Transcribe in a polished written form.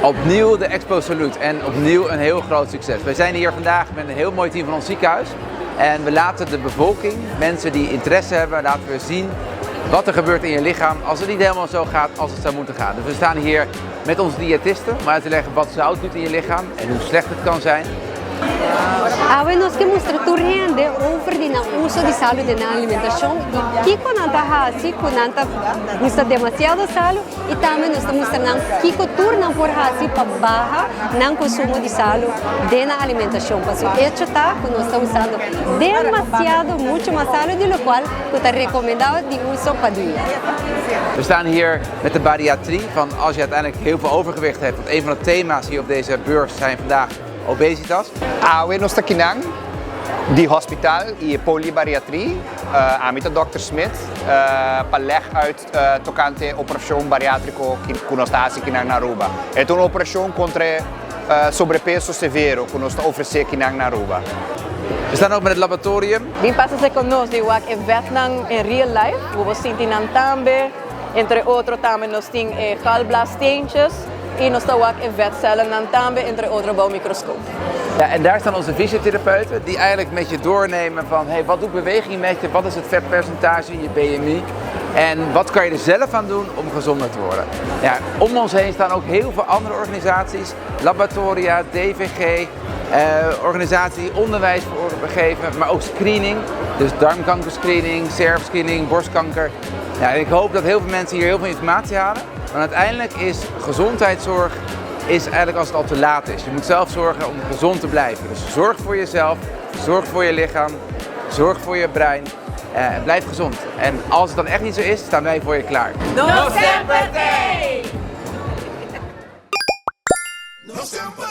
Opnieuw de Expo Salute en opnieuw een heel groot succes. Wij zijn hier vandaag met een heel mooi team van ons ziekenhuis. En we laten de bevolking, mensen die interesse hebben, laten we zien wat er gebeurt in je lichaam als het niet helemaal zo gaat als het zou moeten gaan. Dus we staan hier met onze diëtisten om uit te leggen wat zout doet in je lichaam en hoe slecht het kan zijn. Nós temos rende over de uso de sal na alimentação e Kiko nanta hasi kunanta usa demasiado sal e também nós estamos mostrando Kiko turna por hasi para barra não consumo de sal na alimentação. Porque hecho tá que nós estamos usando demasiado muito mais sal de lo qual está recomendado de uso para dia. We staan hier met de bariatrie van als je uiteindelijk heel veel overgewicht hebt. Want een van de thema's hier op deze beurs zijn vandaag obesitas. We nos aqui die hospital e polybariatrie, amita Dr. Smith, paleg uit tocante operação bariátrico que nós está aqui na Aruba. É uma operação contra sobrepeso severo que nós está oferecendo aqui na Aruba. We staan ook met het laboratorium. Vim passa conosco de wak in Vietnam in real life, we was zien in Tambe, entre outros também nós tem galblasteentjes. En nós estamos ook in vetcellen também, entre outros bij microscoop. Ja, en daar staan onze fysiotherapeuten die eigenlijk met je doornemen van hey, wat doet beweging met je, wat is het vetpercentage in je BMI en wat kan je er zelf aan doen om gezonder te worden. Ja, om ons heen staan ook heel veel andere organisaties, laboratoria, DVG, organisaties die onderwijs geven, maar ook screening, dus darmkankerscreening, cervixscreening, borstkanker. Ja, en ik hoop dat heel veel mensen hier heel veel informatie halen. Maar uiteindelijk is gezondheidszorg eigenlijk als het al te laat is. Je moet zelf zorgen om gezond te blijven. Dus zorg voor jezelf, zorg voor je lichaam, zorg voor je brein en blijf gezond. En als het dan echt niet zo is, staan wij voor je klaar. No sempre! No sempre!